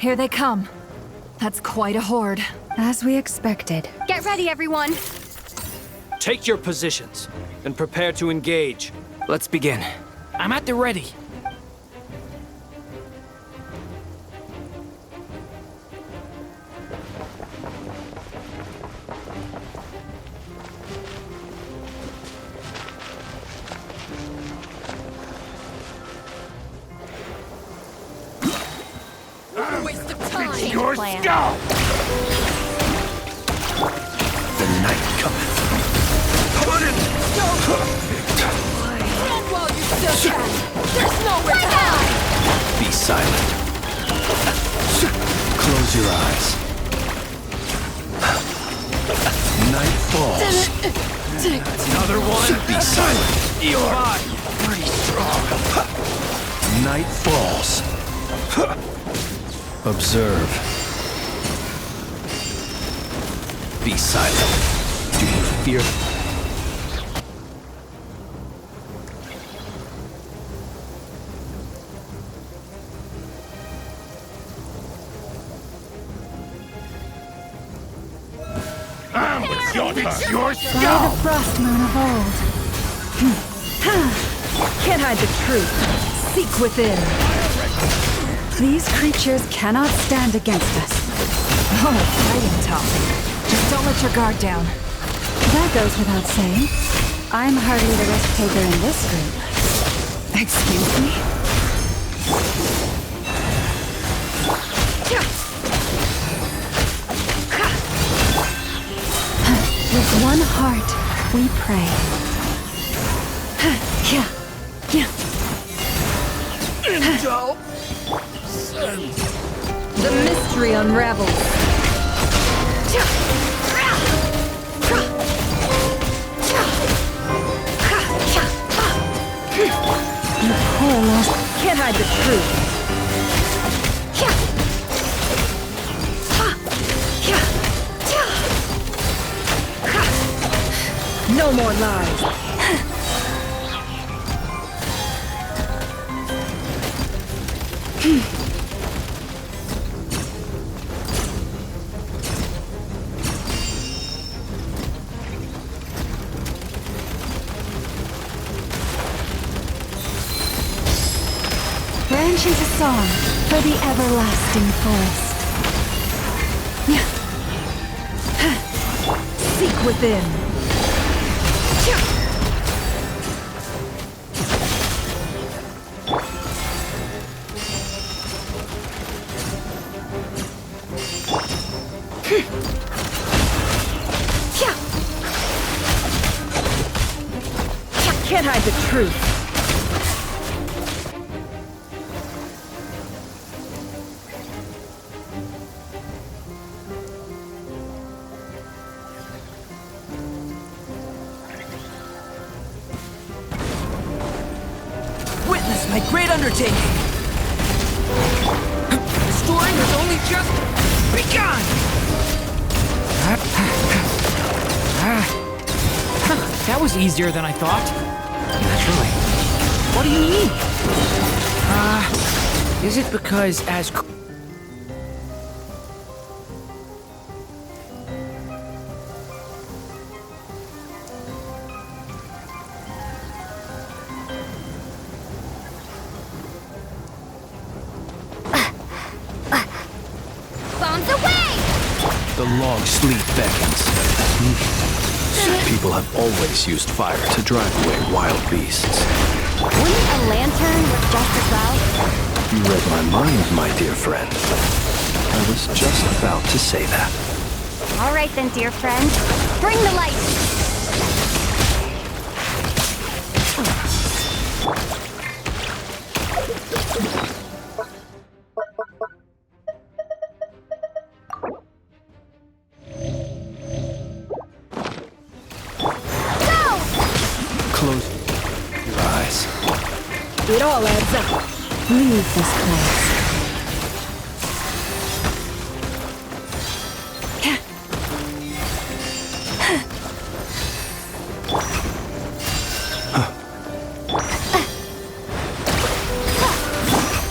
Here they come. That's quite a horde. As we expected. Get ready, everyone! Take your positions, and prepare to engage. Let's begin. I'm at the ready. Waste of time! Change Your plan. skull! The night cometh. Put it! Run while you still can! There's nowhere to hide! Be silent. Close your eyes. Night falls. Another one? Be silent. You are pretty strong. Night falls. Observe. Be silent. Do you fear? I'm with your By your the skull! frost moon of old. Can't hide the truth. Seek within. These creatures cannot stand against us. Oh, fighting tough. Just don't let your guard down. That goes without saying. I'm hardly the risk taker in this group. Excuse me? With one heart, we pray. The mystery unravels. You poor lost. Can't hide the truth. No more lies. Branch into song for the everlasting forest. Seek within. Can't hide the truth. Witness my great undertaking. The story has only just begun. That was easier than I thought. Naturally. What do you mean? Is it because as... Bombs away! The long sleep beckons. People have always used fire to drive away wild beasts. Wouldn't a lantern work just as well? You read my mind, my dear friend. I was just about to say that. All right then, dear friend. Bring the light! Close your eyes. It all adds up. Leave this place.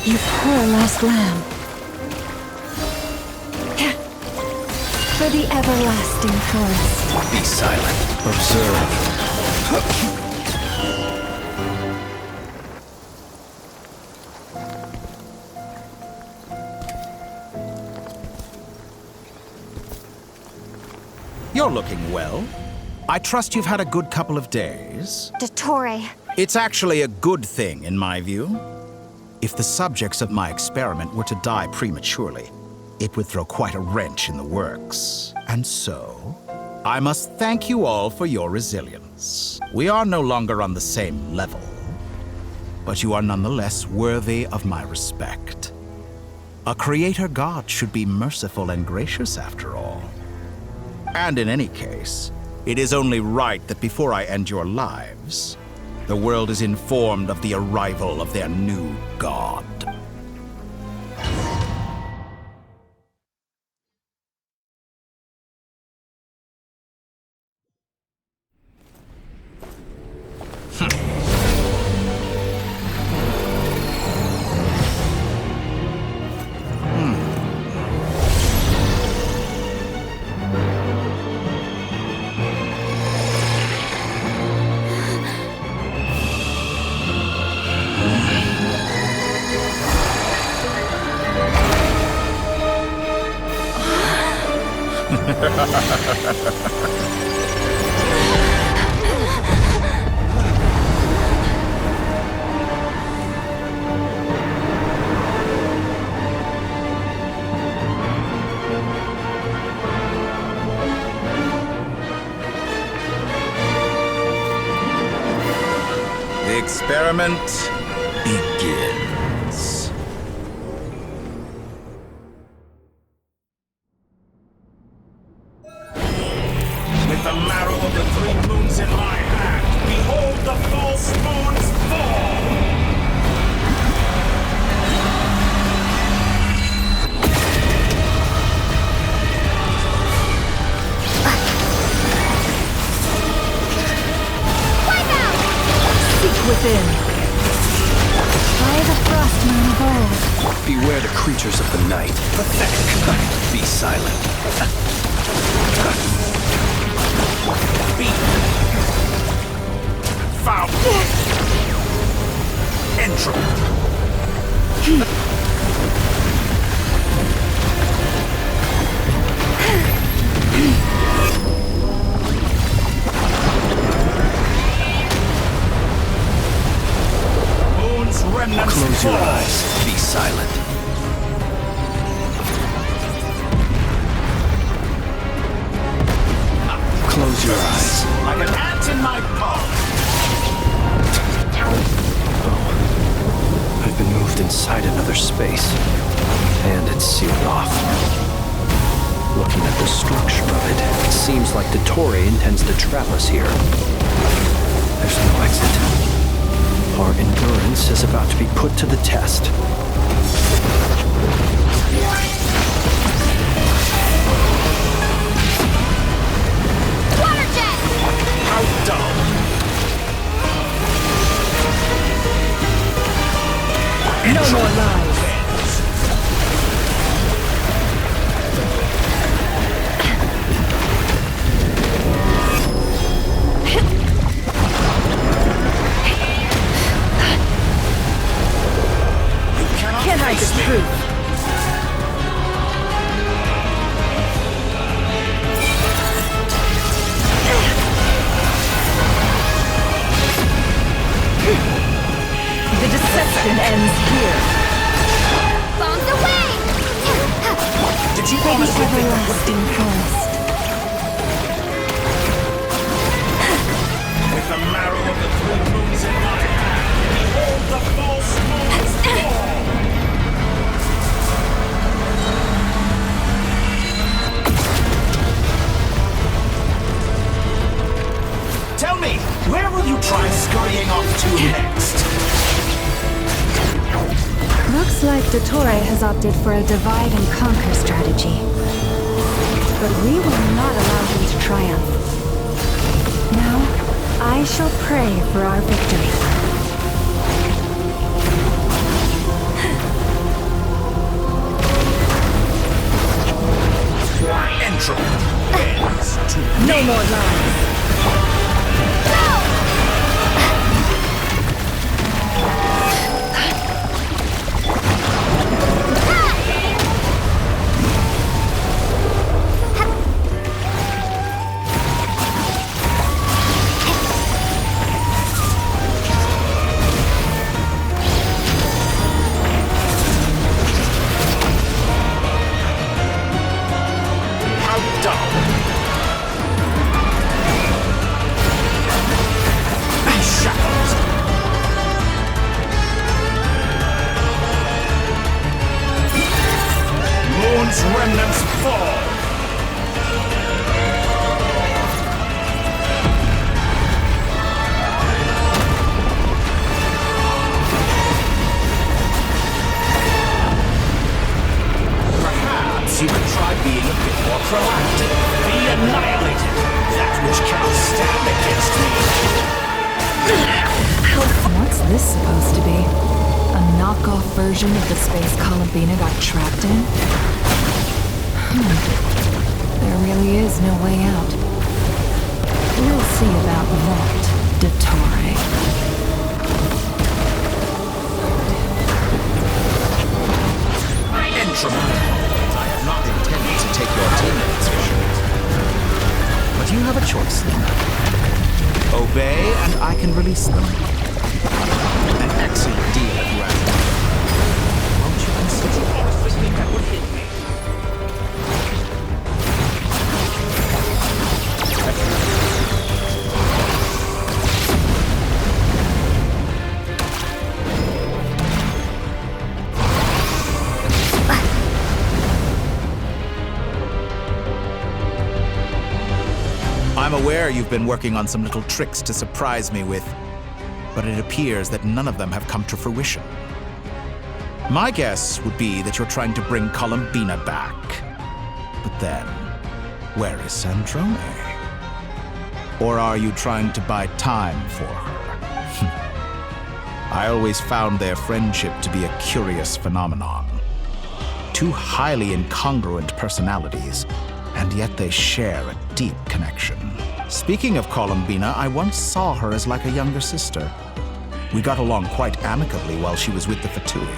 You poor lost lamb. for the everlasting forest. Be silent. Observe. You're looking well. I trust you've had a good couple of days. Dottore. It's actually a good thing, in my view. If the subjects of my experiment were to die prematurely, it would throw quite a wrench in the works. And so, I must thank you all for your resilience. We are no longer on the same level, but you are nonetheless worthy of my respect. A creator god should be merciful and gracious after all. And in any case, it is only right that before I end your lives, the world is informed of the arrival of their new god. The experiment begins. With the marrow of the 3 moons in my hand, behold the false moons fall! Seek within. By the frost moon of old. Beware the creatures of the night. Pathetic. Be silent. Be foul. Entropy. Moon's remnants Close your fall. eyes. Be silent. Close your eyes. Like an ant in my palm. I've been moved inside another space, and it's sealed off. Looking at the structure of it, it seems like dottore intends to trap us here. There's no exit. Our endurance is about to be put to the test. Water jet! How dull. No more lies. Can't hide the truth. The deception ends here. Bombs away! Did you For the honestly think that would everlasting forest. with the marrow of the 3 moons in my hand, behold the false moons fall! Tell me, where will you try scurrying off to next? Looks like dottore has opted for a divide and conquer strategy. But we will not allow him to triumph. Now, I shall pray for our victory. Central ends to No more lies. How dull. Shackles. Moon's remnants fall. Perhaps you could try being a bit more proactive. Be annihilated. That which cannot stand against me. What's this supposed to be? A knockoff version of the space Columbina got trapped in? There really is no way out. We'll see about that, dottore. Instrument. I have not intended to take your teammates for shit. But you have a choice, Lina. Obey, and I can release them. An excellent deal at random. Won't you consider it? That would hit me. I'm aware you've been working on some little tricks to surprise me with, but it appears that none of them have come to fruition. My guess would be that you're trying to bring Columbina back. But then, where is Sandrone? Or are you trying to buy time for her? I always found their friendship to be a curious phenomenon. Two highly incongruent personalities, and yet they share a deep connection. Speaking of Columbina, I once saw her as like a younger sister. We got along quite amicably while she was with the Fatui.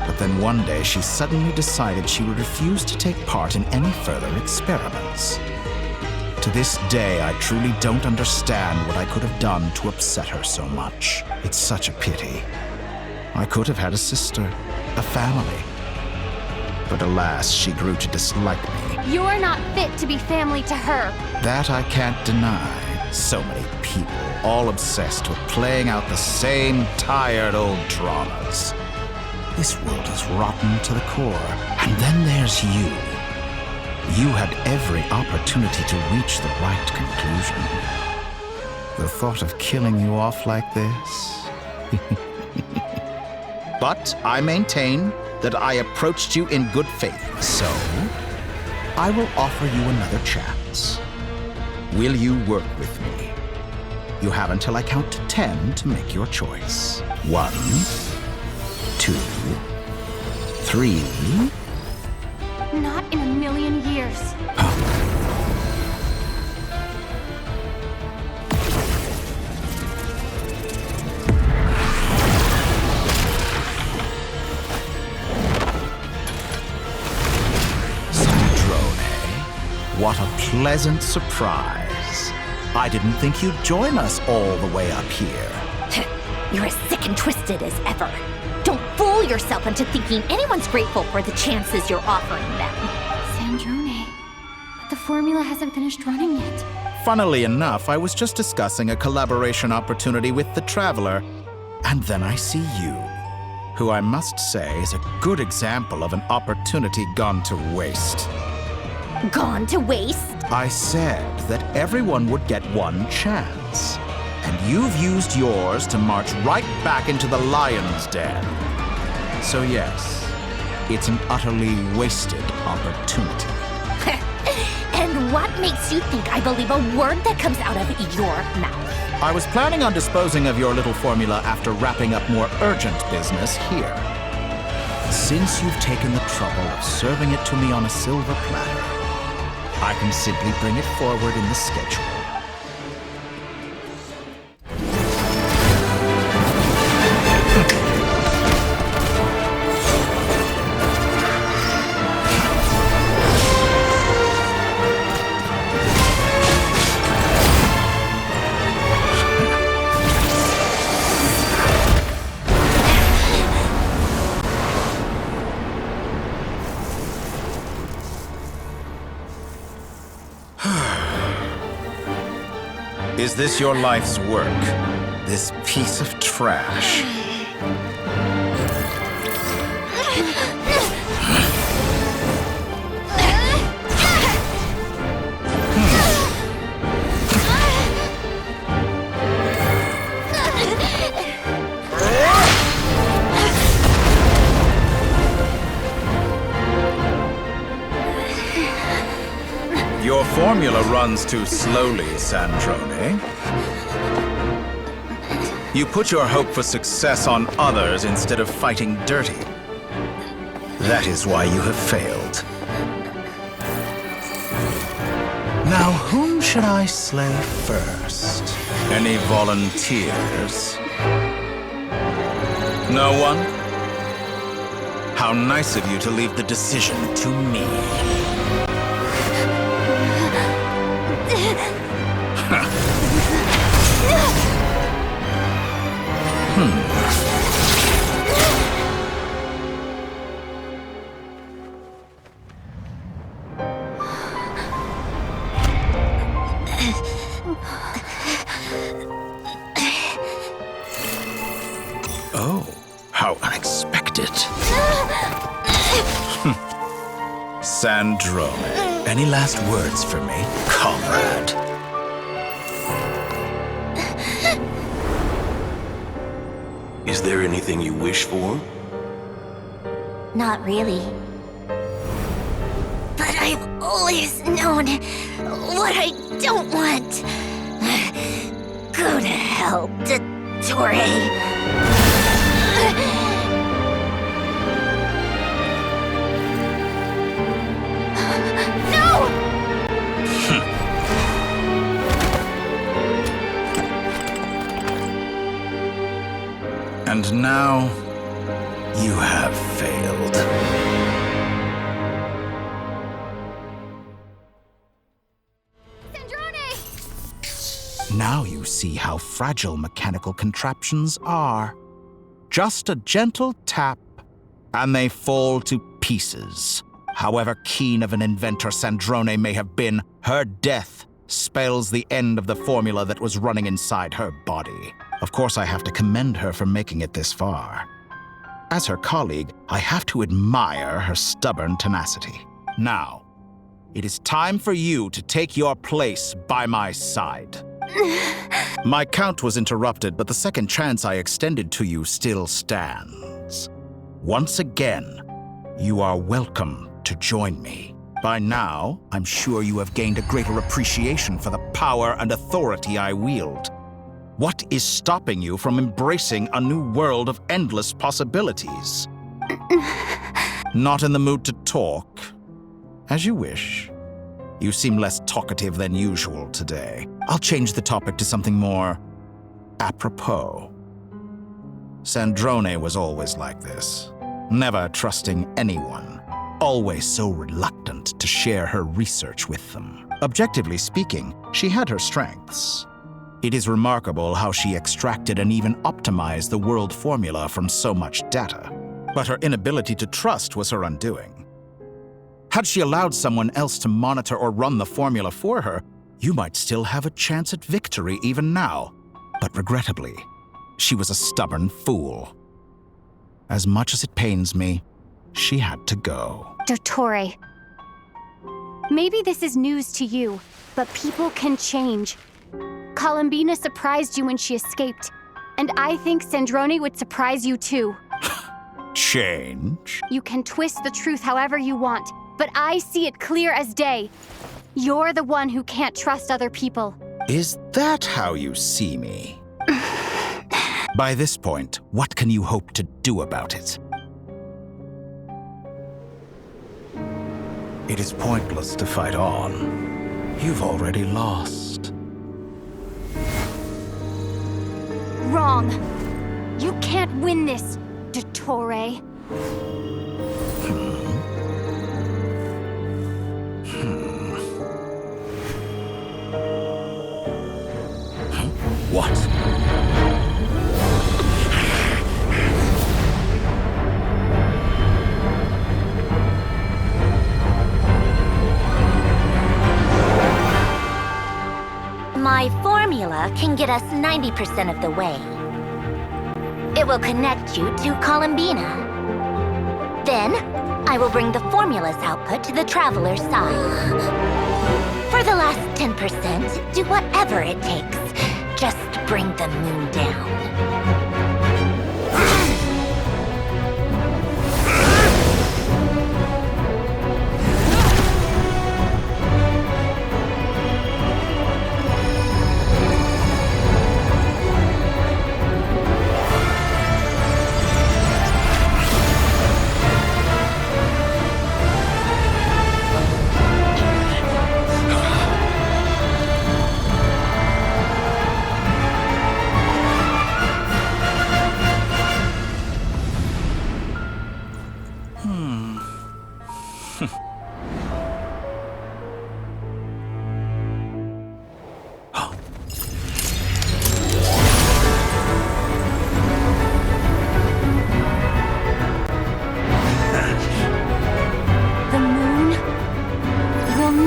But then one day she suddenly decided she would refuse to take part in any further experiments. To this day, I truly don't understand what I could have done to upset her so much. It's such a pity. I could have had a sister, a family. But alas, she grew to dislike me. You are not fit to be family to her. That I can't deny. So many people, all obsessed with playing out the same tired old dramas. This world is rotten to the core. And then there's you. You had every opportunity to reach the right conclusion. The thought of killing you off like this? But I maintain that I approached you in good faith, so I will offer you another chance. Will you work with me? You have until I count to 10 to make your choice. 1, 2, 3. Not in a million years. What a pleasant surprise. I didn't think you'd join us all the way up here. You're as sick and twisted as ever. Don't fool yourself into thinking anyone's grateful for the chances you're offering them. Sandrone. But the formula hasn't finished running yet. Funnily enough, I was just discussing a collaboration opportunity with the Traveler, and then I see you, who I must say is a good example of an opportunity gone to waste. Gone to waste? I said that everyone would get one chance, and you've used yours to march right back into the lion's den. So yes, it's an utterly wasted opportunity. And what makes you think I believe a word that comes out of your mouth? I was planning on disposing of your little formula after wrapping up more urgent business here. Since you've taken the trouble of serving it to me on a silver platter, I can simply bring it forward in the schedule. Is this your life's work? This piece of trash? Your formula runs too slowly, Sandrone. You put your hope for success on others instead of fighting dirty. That is why you have failed. Now, whom should I slay first? Any volunteers? No one? How nice of you to leave the decision to me. Oh, how unexpected. Sandrone, any last words for me, comrade? Is there anything you wish for? Not really. But I've always known what I don't want. Go to hell, dottore. And now, you have failed. Now you see how fragile mechanical contraptions are. Just a gentle tap, and they fall to pieces. However keen of an inventor Sandrone may have been, her death spells the end of the formula that was running inside her body. Of course, I have to commend her for making it this far. As her colleague, I have to admire her stubborn tenacity. Now, it is time for you to take your place by my side. My count was interrupted, but the second chance I extended to you still stands. Once again, you are welcome to join me. By now, I'm sure you have gained a greater appreciation for the power and authority I wield. What is stopping you from embracing a new world of endless possibilities? Not in the mood to talk? As you wish. You seem less talkative than usual today. I'll change the topic to something more apropos. Sandrone was always like this, never trusting anyone, always so reluctant to share her research with them. Objectively speaking, she had her strengths. It is remarkable how she extracted and even optimized the world formula from so much data. But her inability to trust was her undoing. Had she allowed someone else to monitor or run the formula for her, you might still have a chance at victory even now. But regrettably, she was a stubborn fool. As much as it pains me, she had to go. Dottore, maybe this is news to you, but people can change. Columbina surprised you when she escaped, and I think Sandrone would surprise you too. Change? You can twist the truth however you want, but I see it clear as day. You're the one who can't trust other people. Is that how you see me? By this point, what can you hope to do about it? It is pointless to fight on. You've already lost. Wrong. You can't win this, dottore. What? My formula can get us 90% of the way. It will connect you to Columbina. Then, I will bring the formula's output to the Traveler's side. For the last 10%, do whatever it takes. Just bring the moon down.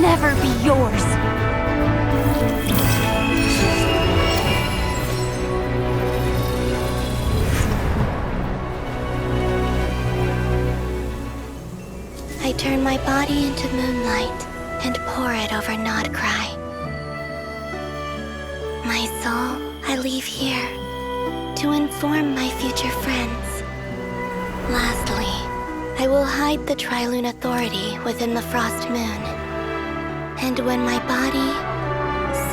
Never be yours. I turn my body into moonlight and pour it over Nodcry. My soul, I leave here to inform my future friends. Lastly, I will hide the Trilune Authority within the Frost Moon. And when my body,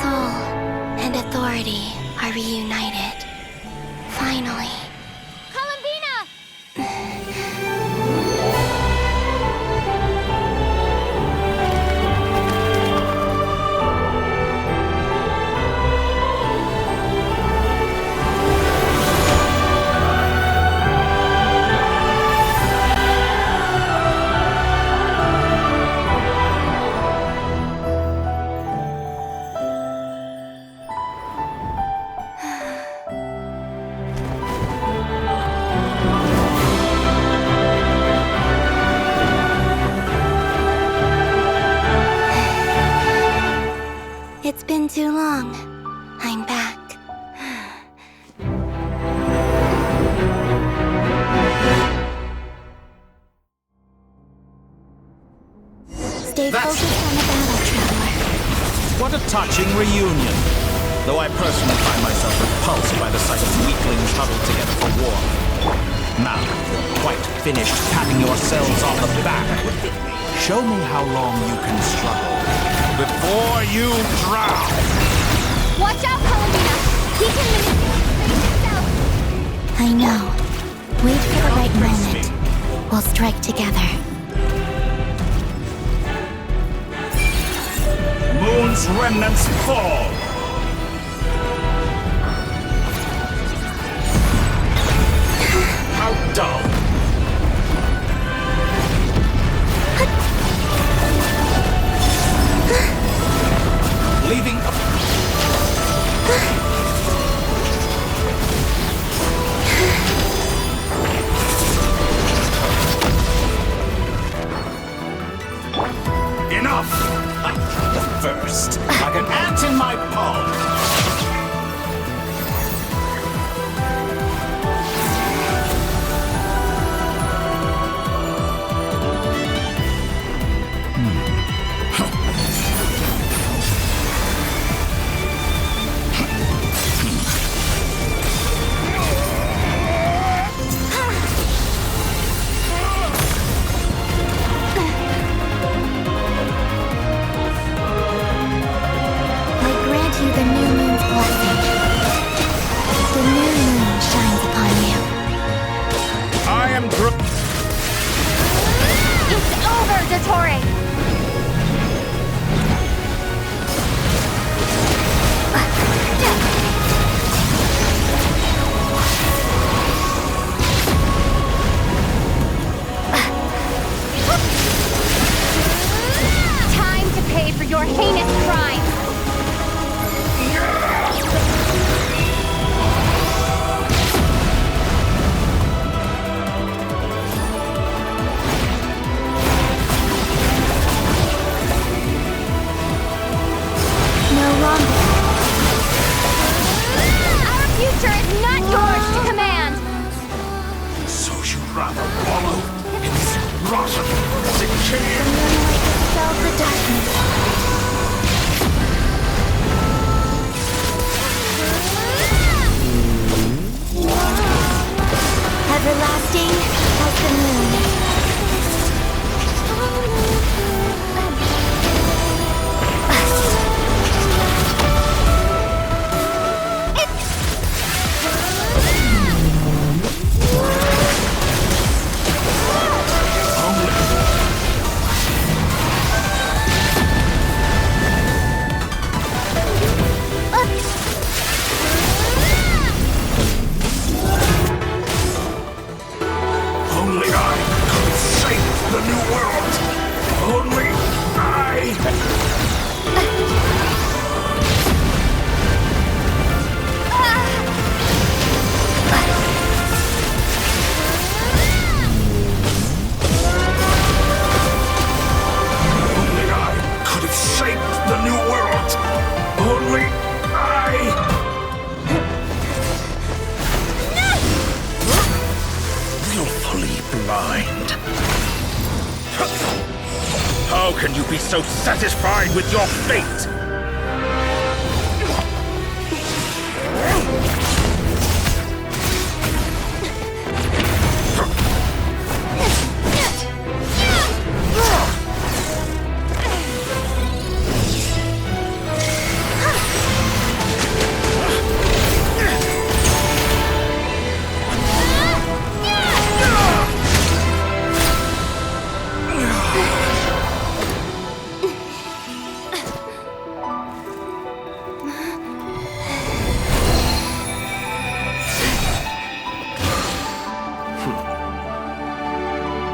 soul, and authority are reunited, finally... Columbina! It's been too long. I'm back. Stay focused on the battle, Traveler. What a touching reunion. Though I personally find myself repulsed by the sight of weaklings huddled together for war. Now you're quite finished patting yourselves on the back. Show me how long you can struggle before you drown. Watch out, Columbina! He can manipulate himself! I know. Wait for the right moment. We'll strike together. Moon's remnants fall. How dull. Leaving enough! The first, like an ant in my the moon. How can you be so satisfied with your fate?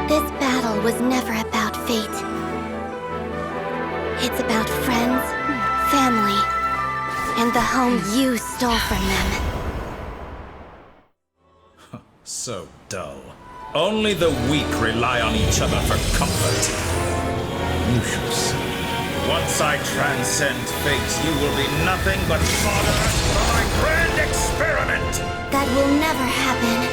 This battle was never about fate. It's about friends, family, and the home you stole from them. So dull. Only the weak rely on each other for comfort. You shall see. Once I transcend fate, you will be nothing but fodder for my grand experiment! That will never happen.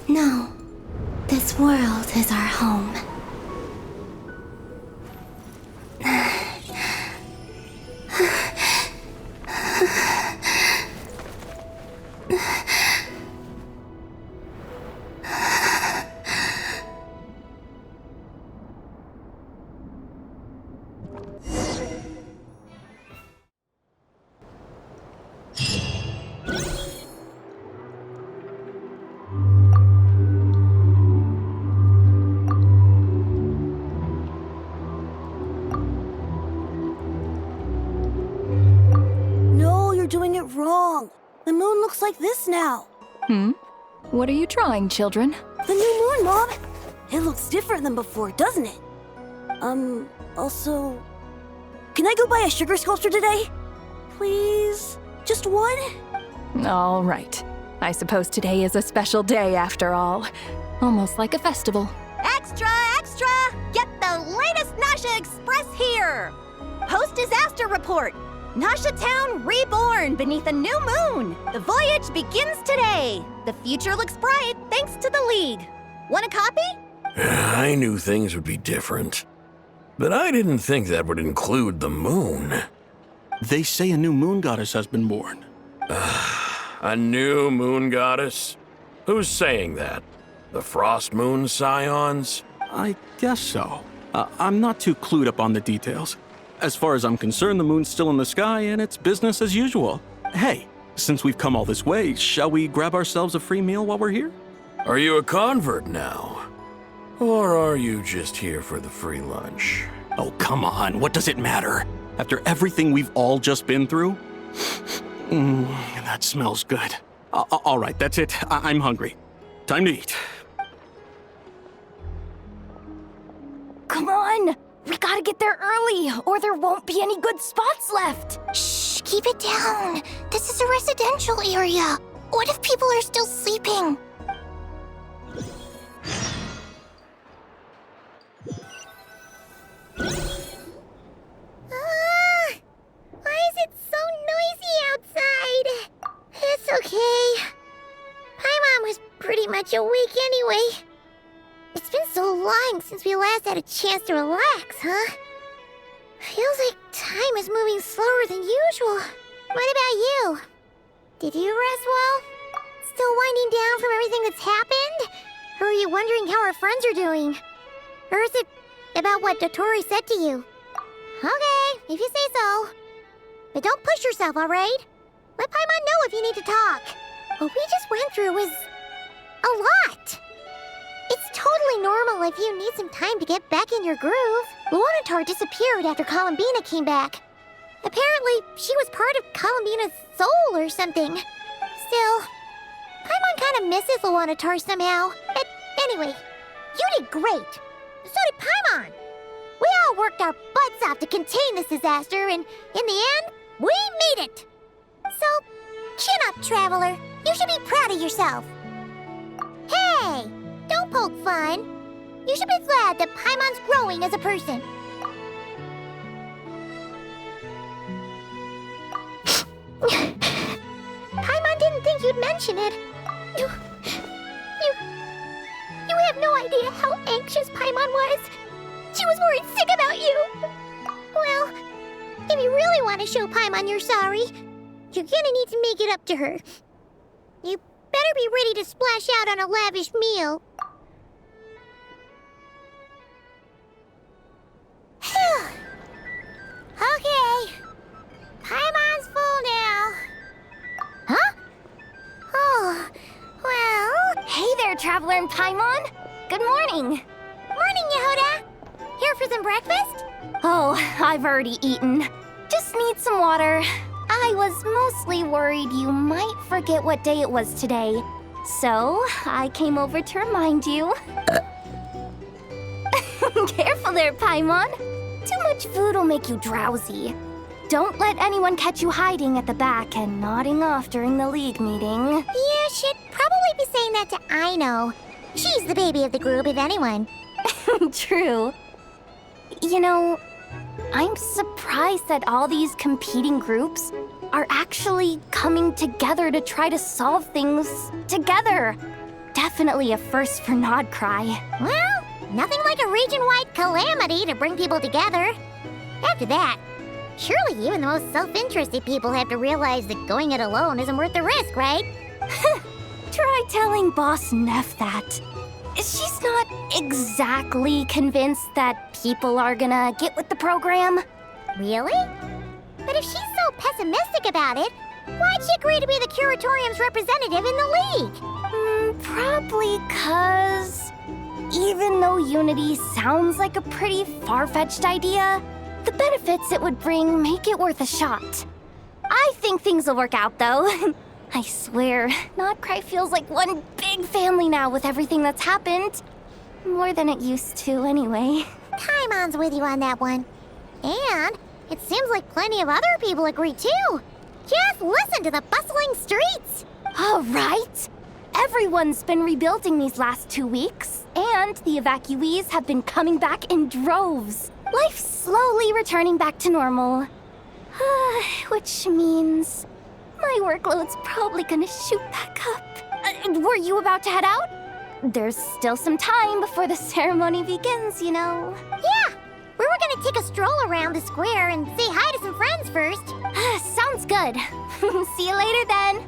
No, this world is our home. Doing it wrong. The moon looks like this now. What are you drawing, children? The new moon, Mom. It looks different than before, doesn't it? Also... Can I go buy a sugar sculpture today? Please? Just one? All right. I suppose today is a special day after all. Almost like a festival. Extra, extra! Get the latest Nasha Express here! Post-disaster report! Nasha Town reborn beneath a new moon! The voyage begins today! The future looks bright thanks to the League. Want a copy? I knew things would be different. But I didn't think that would include the moon. They say a new moon goddess has been born. A new moon goddess? Who's saying that? The Frost Moon Scions? I guess so. I'm not too clued up on the details. As far as I'm concerned, the moon's still in the sky and it's business as usual. Hey, since we've come all this way, shall we grab ourselves a free meal while we're here? Are you a convert now? Or are you just here for the free lunch? Oh, come on. What does it matter? After everything we've all just been through? That smells good. All right, that's it. I'm hungry. Time to eat. Come on! We gotta get there early, or there won't be any good spots left! Shh, keep it down. This is a residential area. What if people are still sleeping? Why is it so noisy outside? It's okay. Paimon was pretty much awake anyway. It's been so long since we last had a chance to relax, huh? Feels like time is moving slower than usual. What about you? Did you rest well? Still winding down from everything that's happened? Or are you wondering how our friends are doing? Or is it about what dottore said to you? Okay, if you say so. But don't push yourself, alright? Let Paimon know if you need to talk. What we just went through was a lot. It's totally normal if you need some time to get back in your groove. Luanatar disappeared after Columbina came back. Apparently, she was part of Columbina's soul or something. Still, Paimon kind of misses Luanatar somehow. But anyway, you did great. So did Paimon. We all worked our butts off to contain this disaster, and in the end, we made it. So, chin up, Traveler. You should be proud of yourself. Hey! Don't poke fun. You should be glad that Paimon's growing as a person. Paimon didn't think you'd mention it. You have no idea how anxious Paimon was. She was worried sick about you. Well, if you really want to show Paimon you're sorry, you're gonna need to make it up to her. You better be ready to splash out on a lavish meal. Okay. Paimon's full now. Huh? Oh, well... Hey there, Traveler and Paimon! Good morning! Morning, Yehuda! Here for some breakfast? Oh, I've already eaten. Just need some water. I was mostly worried you might forget what day it was today. So, I came over to remind you. Careful there, Paimon. Too much food will make you drowsy. Don't let anyone catch you hiding at the back and nodding off during the league meeting. You should probably be saying that to Aino. She's the baby of the group, if anyone. True. You know, I'm surprised that all these competing groups are actually coming together to try to solve things together. Definitely a first for Nodcry. Well, nothing like a region-wide calamity to bring people together. After that, surely even the most self-interested people have to realize that going it alone isn't worth the risk, right? Try telling Boss Neff that. She's not exactly convinced that people are gonna get with the program. Really? But if she's so pessimistic about it, why'd she agree to be the Curatorium's representative in the league? Probably 'cause even though Unity sounds like a pretty far-fetched idea, the benefits it would bring make it worth a shot. I think things will work out, though. I swear, Nodcry feels like one big family now with everything that's happened. More than it used to, anyway. Paimon's with you on that one. And it seems like plenty of other people agree, too. Just listen to the bustling streets. All right. Everyone's been rebuilding these last 2 weeks, and the evacuees have been coming back in droves. Life's slowly returning back to normal. Which means my workload's probably gonna shoot back up. Were you about to head out? There's still some time before the ceremony begins, you know. Yeah, we were gonna take a stroll around the square and say hi to some friends first. Sounds good. See you later then.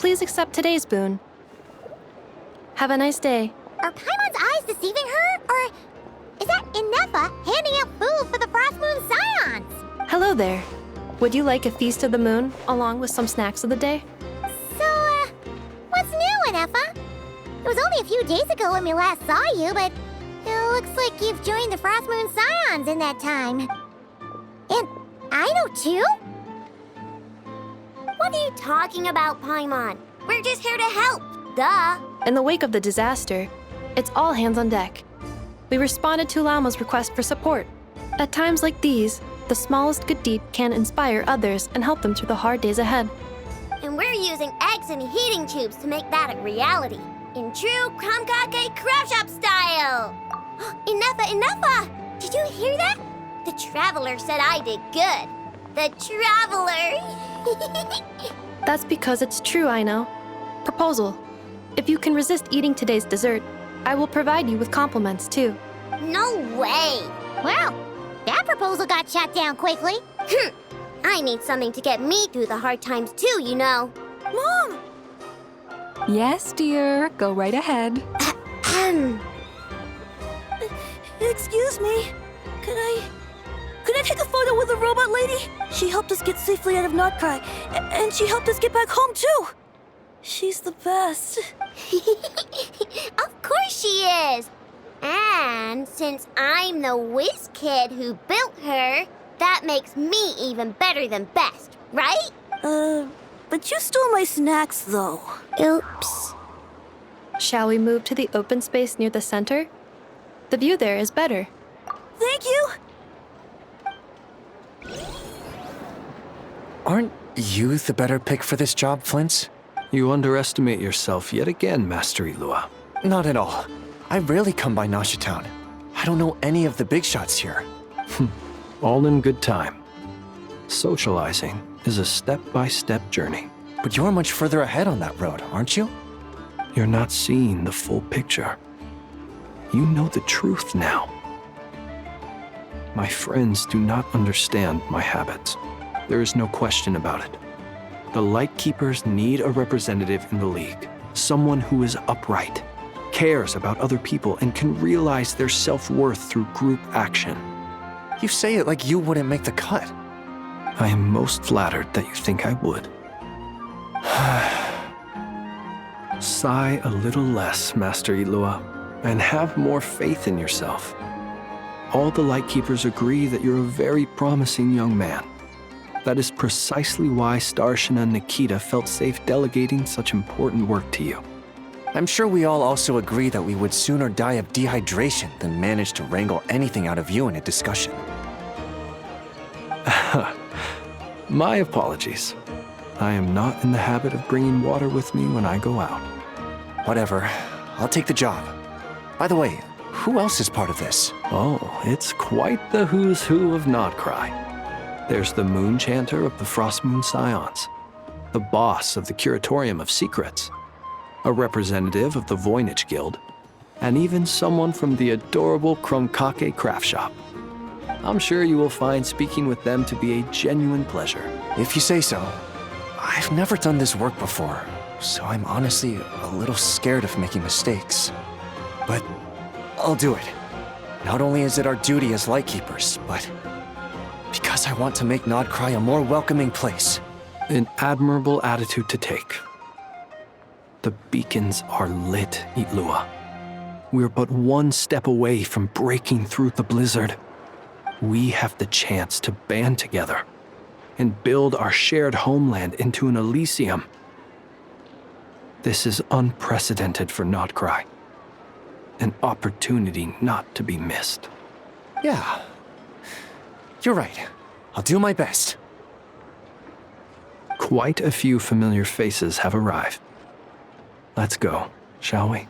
please accept today's boon. Have a nice day. Are Paimon's eyes deceiving her? Or is that Inefa handing out food for the Frost Moon Scions? Hello there. Would you like a feast of the moon, along with some snacks of the day? So, what's new, Inefa? It was only a few days ago when we last saw you, but it looks like you've joined the Frost Moon Scions in that time. And I know too? What are you talking about, Paimon? We're just here to help, duh. In the wake of the disaster, it's all hands on deck. We responded to Lama's request for support. At times like these, the smallest good deed can inspire others and help them through the hard days ahead. And we're using eggs and heating tubes to make that a reality. In true Kromkake craft shop style! Inefa! Did you hear that? The Traveler said I did good. The Traveler! That's because it's true, I know. Proposal. If you can resist eating today's dessert, I will provide you with compliments, too. No way! Well, that proposal got shot down quickly. I need something to get me through the hard times, too, you know. Mom! Yes, dear. Go right ahead. Excuse me. Could I take a photo with the robot lady? She helped us get safely out of Notcry, and she helped us get back home, too. She's the best. Of course she is! And since I'm the whiz kid who built her, that makes me even better than best, right? But you stole my snacks, though. Oops. Shall we move to the open space near the center? The view there is better. Thank you! Aren't you the better pick for this job, Flint? You underestimate yourself yet again, Master Ilua. Not at all. I rarely come by Nasha Town. I don't know any of the big shots here. All in good time. Socializing is a step-by-step journey. But you're much further ahead on that road, aren't you? You're not seeing the full picture. You know the truth now. My friends do not understand my habits. There is no question about it. The Lightkeepers need a representative in the League. Someone who is upright, cares about other people, and can realize their self-worth through group action. You say it like you wouldn't make the cut. I am most flattered that you think I would. Sigh a little less, Master Ilua, and have more faith in yourself. All the Lightkeepers agree that you're a very promising young man. That is precisely why Starshina and Nikita felt safe delegating such important work to you. I'm sure we all also agree that we would sooner die of dehydration than manage to wrangle anything out of you in a discussion. My apologies. I am not in the habit of bringing water with me when I go out. Whatever. I'll take the job. By the way, who else is part of this? Oh, it's quite the who's who of Notcry. There's the Moon Chanter of the Frost Moon Scions, the boss of the Curatorium of Secrets, a representative of the Voynich Guild, and even someone from the adorable Kromkake craft shop. I'm sure you will find speaking with them to be a genuine pleasure. If you say so. I've never done this work before, so I'm honestly a little scared of making mistakes. But I'll do it. Not only is it our duty as Lightkeepers, but because I want to make Notcry a more welcoming place. An admirable attitude to take. The beacons are lit, Ilua. We're but one step away from breaking through the blizzard. We have the chance to band together and build our shared homeland into an Elysium. This is unprecedented for Notcry. An opportunity not to be missed. Yeah. You're right. I'll do my best. Quite a few familiar faces have arrived. Let's go, shall we?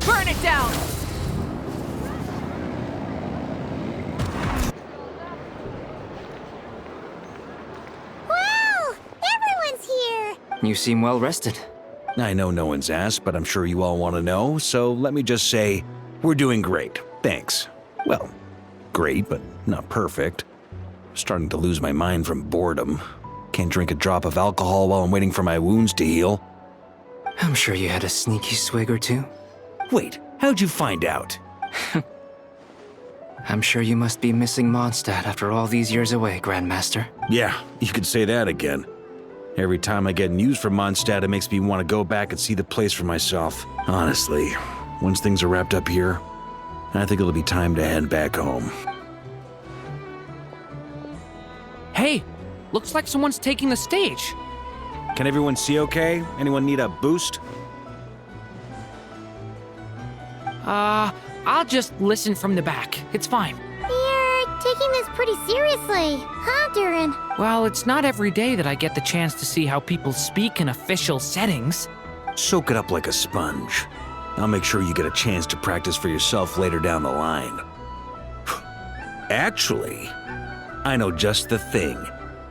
Burn it down! Wow! Everyone's here! You seem well rested. I know no one's asked, but I'm sure you all want to know, so let me just say, we're doing great. Thanks. Well, great, but not perfect. Starting to lose my mind from boredom. Can't drink a drop of alcohol while I'm waiting for my wounds to heal. I'm sure you had a sneaky swig or two. Wait, how'd you find out? I'm sure you must be missing Mondstadt after all these years away, Grandmaster. Yeah, you could say that again. Every time I get news from Mondstadt, it makes me want to go back and see the place for myself. Honestly, once things are wrapped up here, I think it'll be time to head back home. Hey, looks like someone's taking the stage. Can everyone see okay? Anyone need a boost? I'll just listen from the back. It's fine. You're taking this pretty seriously, huh, Durin? Well, it's not every day that I get the chance to see how people speak in official settings. Soak it up like a sponge. I'll make sure you get a chance to practice for yourself later down the line. Actually, I know just the thing.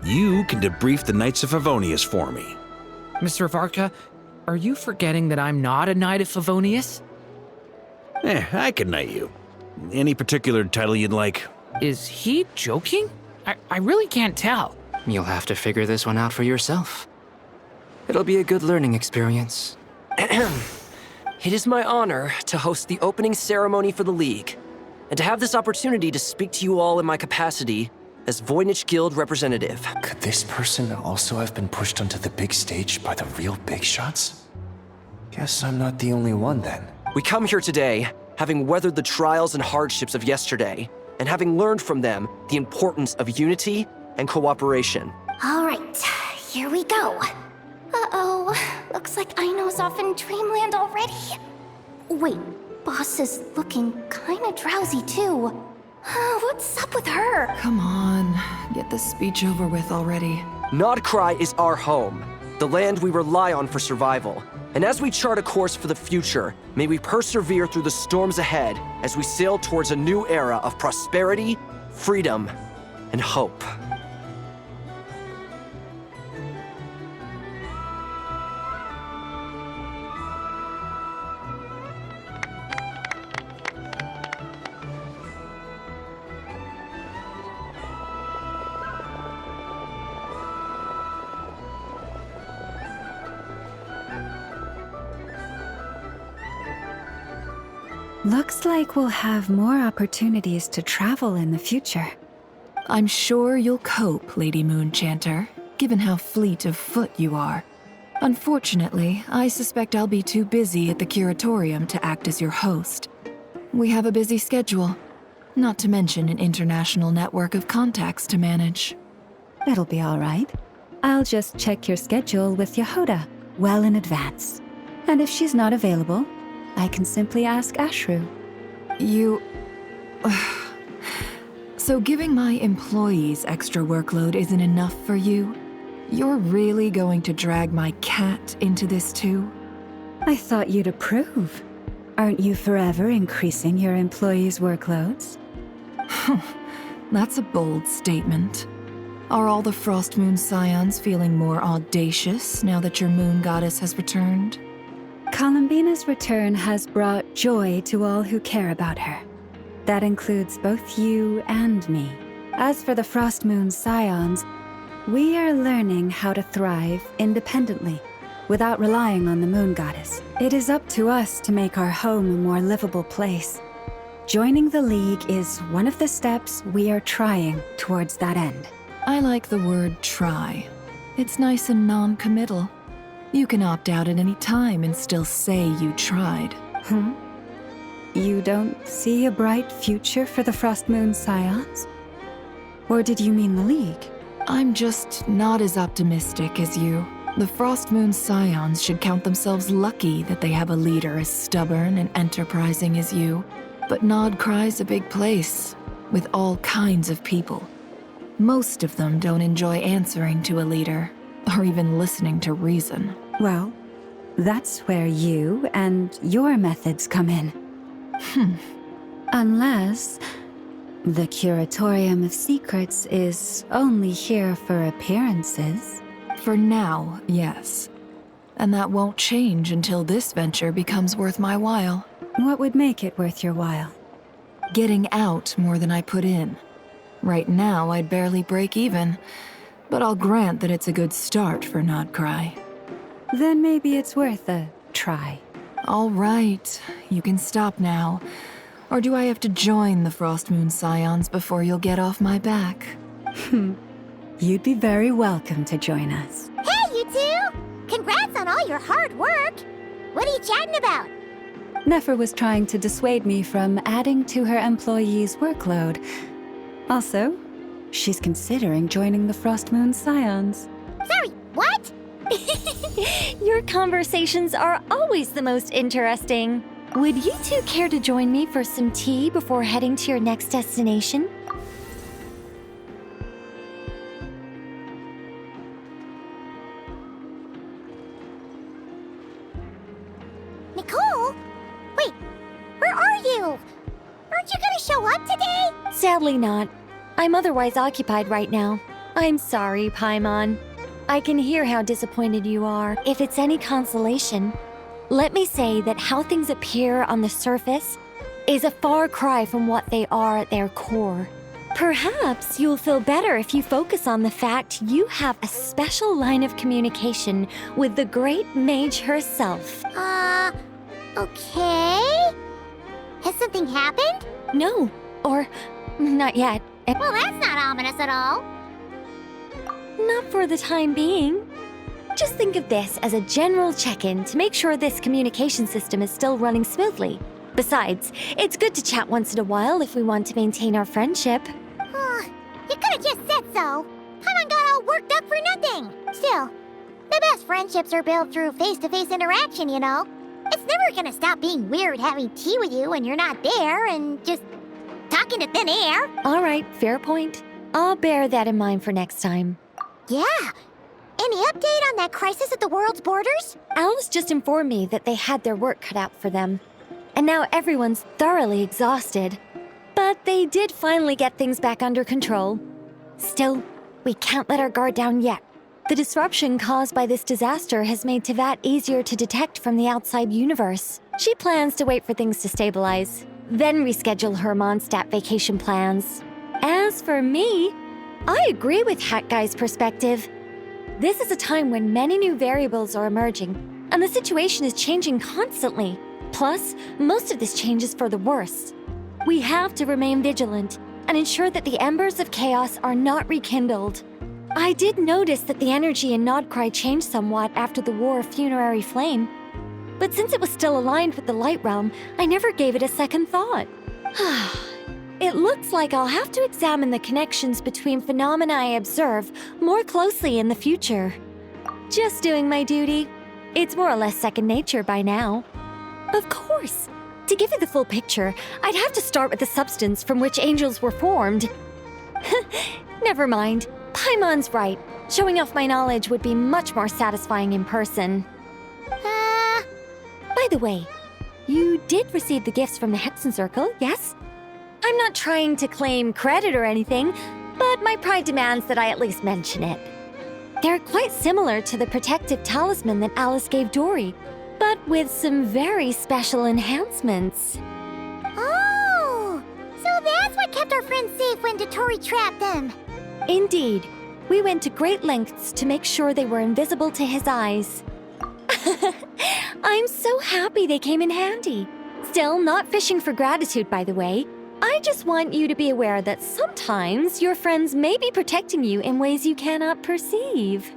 You can debrief the Knights of Favonius for me. Mr. Varka, are you forgetting that I'm not a Knight of Favonius? I can knight you. Any particular title you'd like? Is he joking? I really can't tell. You'll have to figure this one out for yourself. It'll be a good learning experience. It is my honor to host the opening ceremony for the League, and to have this opportunity to speak to you all in my capacity as Voynich Guild representative. Could this person also have been pushed onto the big stage by the real big shots? Guess I'm not the only one then. We come here today, having weathered the trials and hardships of yesterday, and having learned from them the importance of unity and cooperation. All right, here we go. Uh-oh, looks like Aino's off in Dreamland already. Wait, Boss is looking kinda drowsy too. What's up with her? Come on, get this speech over with already. Nodcry is our home, the land we rely on for survival. And as we chart a course for the future, may we persevere through the storms ahead as we sail towards a new era of prosperity, freedom, and hope. Looks like we'll have more opportunities to travel in the future. I'm sure you'll cope, Lady Moonchanter, given how fleet of foot you are. Unfortunately, I suspect I'll be too busy at the curatorium to act as your host. We have a busy schedule, not to mention an international network of contacts to manage. It'll be all right. I'll just check your schedule with Yehoda well in advance. And if she's not available, I can simply ask Ashru. So giving my employees extra workload isn't enough for you? You're really going to drag my cat into this too? I thought you'd approve. Aren't you forever increasing your employees' workloads? That's a bold statement. Are all the Frost Moon Scions feeling more audacious now that your moon goddess has returned? Columbina's return has brought joy to all who care about her. That includes both you and me. As for the Frost Moon Scions, we are learning how to thrive independently, without relying on the moon goddess. It is up to us to make our home a more livable place. Joining the League is one of the steps we are trying towards that end. I like the word try. It's nice and non-committal. You can opt out at any time and still say you tried. You don't see a bright future for the Frost Moon Scions? Or did you mean the League? I'm just not as optimistic as you. The Frost Moon Scions should count themselves lucky that they have a leader as stubborn and enterprising as you. But Nodcry's a big place, with all kinds of people. Most of them don't enjoy answering to a leader, or even listening to reason. Well, that's where you and your methods come in. Unless the Curatorium of Secrets is only here for appearances. For now, yes. And that won't change until this venture becomes worth my while. What would make it worth your while? getting out more than I put in. Right now, I'd barely break even, but I'll grant that it's a good start for Nodcry. Then maybe it's worth a try. All right, you can stop now. Or do I have to join the Frostmoon Scions before you'll get off my back? You'd be very welcome to join us. Hey, you two! Congrats on all your hard work! What are you chatting about? Nefer was trying to dissuade me from adding to her employees' workload. Also, she's considering joining the Frostmoon Scions. Sorry, what? Your conversations are always the most interesting. Would you two care to join me for some tea before heading to your next destination? Nicole? Wait, where are you? Aren't you gonna show up today? Sadly not. I'm otherwise occupied right now. I'm sorry, Paimon. I can hear how disappointed you are. If it's any consolation, let me say that how things appear on the surface is a far cry from what they are at their core. Perhaps you'll feel better if you focus on the fact you have a special line of communication with the great mage herself. Okay? Has something happened? No, or not yet. Well, that's not ominous at all. Not for the time being. Just think of this as a general check-in to make sure this communication system is still running smoothly. Besides, it's good to chat once in a while if we want to maintain our friendship. You could have just said so. Paimon got all worked up for nothing. Still, the best friendships are built through face-to-face interaction, you know. It's never gonna stop being weird having tea with you when you're not there and just talking to thin air. All right, fair point. I'll bear that in mind for next time. Yeah. Any update on that crisis at the world's borders? Alice just informed me that they had their work cut out for them. And now everyone's thoroughly exhausted. But they did finally get things back under control. Still, we can't let our guard down yet. The disruption caused by this disaster has made Tevat easier to detect from the outside universe. She plans to wait for things to stabilize, then reschedule her Mondstadt vacation plans. As for me, I agree with Hat Guy's perspective. This is a time when many new variables are emerging, and the situation is changing constantly. Plus, most of this change is for the worse. We have to remain vigilant and ensure that the embers of chaos are not rekindled. I did notice that the energy in Nodcry changed somewhat after the War of Funerary Flame, but since it was still aligned with the Light Realm, I never gave it a second thought. It looks like I'll have to examine the connections between phenomena I observe more closely in the future. Just doing my duty. It's more or less second nature by now. Of course. To give you the full picture, I'd have to start with the substance from which angels were formed. Never mind. Paimon's right. Showing off my knowledge would be much more satisfying in person. By the way, you did receive the gifts from the Hexen Circle, yes? I'm not trying to claim credit or anything, but my pride demands that I at least mention it. They're quite similar to the protective talisman that Alice gave Dory, but with some very special enhancements. Oh! So that's what kept our friends safe when dottore trapped them. Indeed. We went to great lengths to make sure they were invisible to his eyes. I'm so happy they came in handy. Still, not fishing for gratitude, by the way. I just want you to be aware that sometimes your friends may be protecting you in ways you cannot perceive.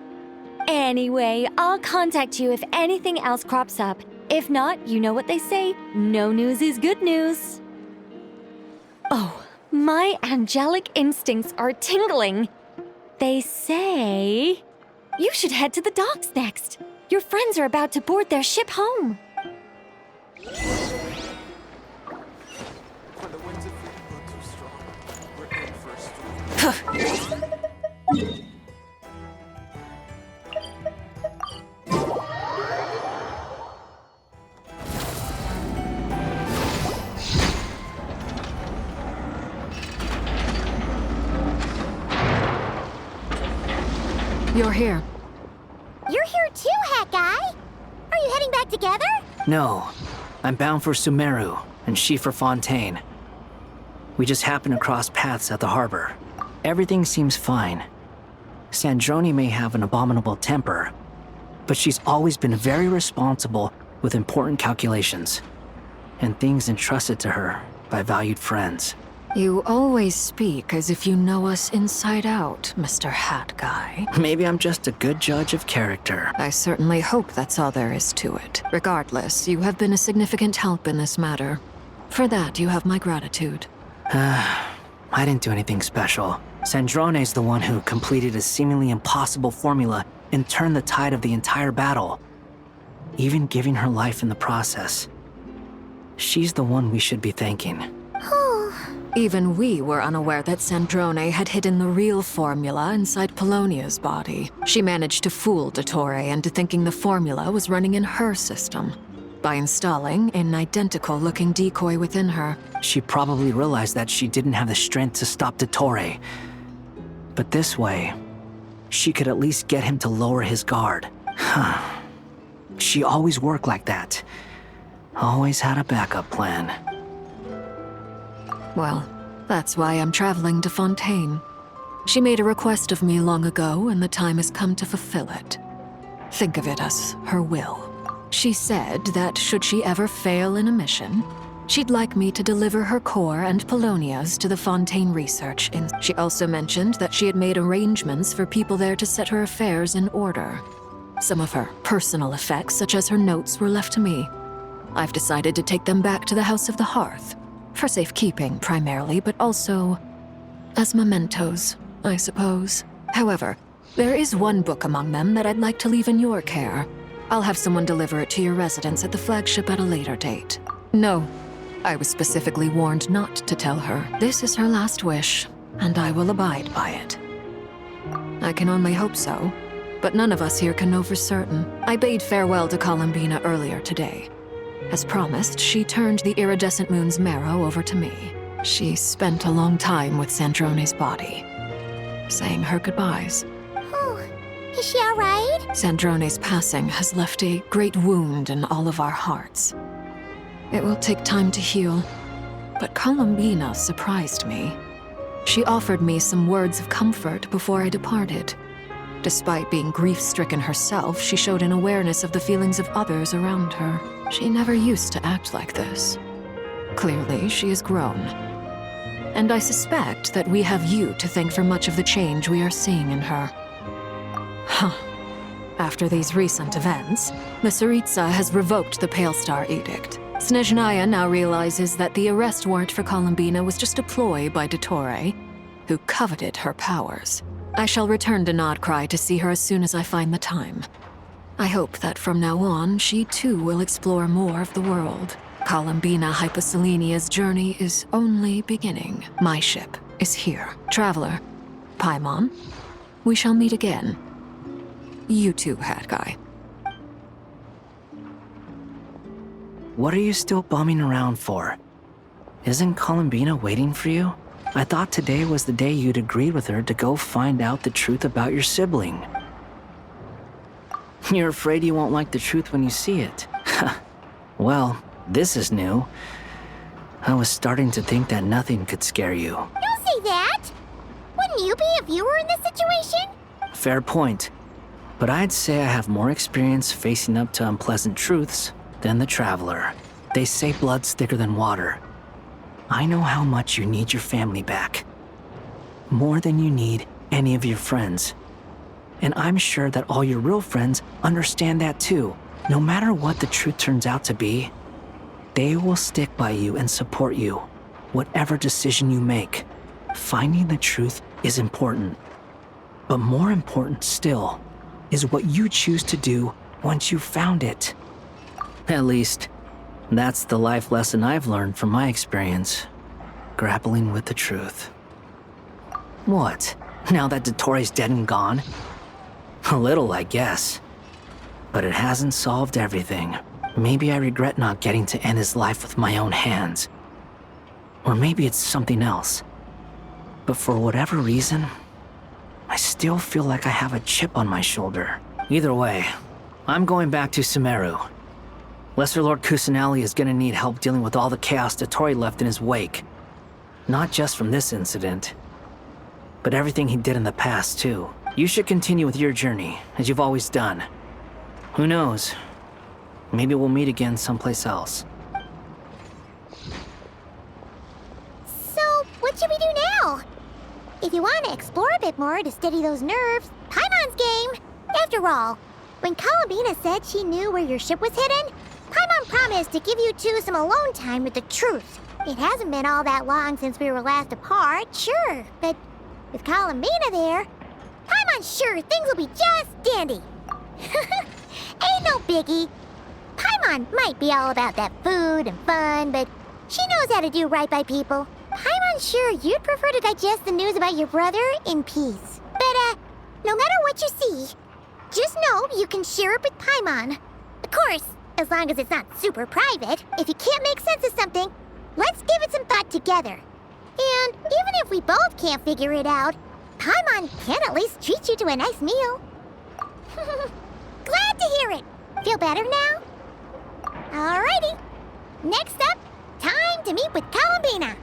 Anyway, I'll contact you if anything else crops up. If not, you know what they say, no news is good news. Oh, my angelic instincts are tingling. They say you should head to the docks next. Your friends are about to board their ship home. You're here. You're here too, Hat Guy. Are you heading back together? No, I'm bound for Sumeru, and she for Fontaine. We just happened to cross paths at the harbor. Everything seems fine. Sandrone may have an abominable temper, but she's always been very responsible with important calculations and things entrusted to her by valued friends. You always speak as if you know us inside out, Mr. Hat Guy. Maybe I'm just a good judge of character. I certainly hope that's all there is to it. Regardless, you have been a significant help in this matter. For that, you have my gratitude. I didn't do anything special. Sandrone's the one who completed a seemingly impossible formula and turned the tide of the entire battle, even giving her life in the process. She's the one we should be thanking. Even we were unaware that Sandrone had hidden the real formula inside Polonia's body. She managed to fool dottore into thinking the formula was running in her system by installing an identical-looking decoy within her. She probably realized that she didn't have the strength to stop dottore. But this way, she could at least get him to lower his guard. She always worked like that. Always had a backup plan. Well, that's why I'm traveling to Fontaine. She made a request of me long ago, and the time has come to fulfill it. Think of it as her will. She said that should she ever fail in a mission, she'd like me to deliver her core and Polonia's to the Fontaine Research. She also mentioned that she had made arrangements for people there to set her affairs in order. Some of her personal effects, such as her notes, were left to me. I've decided to take them back to the House of the Hearth. For safekeeping, primarily, but also as mementos, I suppose. However, there is one book among them that I'd like to leave in your care. I'll have someone deliver it to your residence at the flagship at a later date. No, I was specifically warned not to tell her. This is her last wish, and I will abide by it. I can only hope so, but none of us here can know for certain. I bade farewell to Columbina earlier today. As promised, she turned the iridescent moon's marrow over to me. She spent a long time with Sandrone's body, saying her goodbyes. Oh, is she all right? Sandrone's passing has left a great wound in all of our hearts. It will take time to heal, but Columbina surprised me. She offered me some words of comfort before I departed. Despite being grief-stricken herself, she showed an awareness of the feelings of others around her. She never used to act like this. Clearly, she has grown. And I suspect that we have you to thank for much of the change we are seeing in her. After these recent events, the Tsaritsa has revoked the Pale Star Edict. Snezhnaya now realizes that the arrest warrant for Columbina was just a ploy by dottore, who coveted her powers. I shall return to Nodcry to see her as soon as I find the time. I hope that from now on, she too will explore more of the world. Columbina Hyposelenia's journey is only beginning. My ship is here. Traveler, Paimon, we shall meet again. You too, Hat Guy. What are you still bumming around for? Isn't Columbina waiting for you? I thought today was the day you'd agreed with her to go find out the truth about your sibling. You're afraid you won't like the truth when you see it. Well, this is new. I was starting to think that nothing could scare you. Don't say that! Wouldn't you be if you were in this situation? Fair point. But I'd say I have more experience facing up to unpleasant truths than the Traveler. They say blood's thicker than water. I know how much you need your family back. More than you need any of your friends. And I'm sure that all your real friends understand that too. No matter what the truth turns out to be, they will stick by you and support you, whatever decision you make. Finding the truth is important. But more important still is what you choose to do once you've found it. At least, that's the life lesson I've learned from my experience, grappling with the truth. What? Now that dottore's dead and gone? A little, I guess. But it hasn't solved everything. Maybe I regret not getting to end his life with my own hands. Or maybe it's something else. But for whatever reason, I still feel like I have a chip on my shoulder. Either way, I'm going back to Sumeru. Lesser Lord Kusanali is gonna need help dealing with all the chaos dottore left in his wake. Not just from this incident, but everything he did in the past, too. You should continue with your journey, as you've always done. Who knows? Maybe we'll meet again someplace else. So, what should we do now? If you want to explore a bit more to steady those nerves, Paimon's game! After all, when Columbina said she knew where your ship was hidden, Paimon promised to give you two some alone time with the truth. It hasn't been all that long since we were last apart, sure, but with Columbina there, Paimon's sure things will be just dandy. Ain't no biggie. Paimon might be all about that food and fun, but she knows how to do right by people. Paimon's sure you'd prefer to digest the news about your brother in peace. But, no matter what you see, just know you can share it with Paimon. Of course, as long as it's not super private. If you can't make sense of something, let's give it some thought together. And even if we both can't figure it out, Paimon can at least treat you to a nice meal. Glad to hear it. Feel better now? Alrighty. Next up, time to meet with Columbina.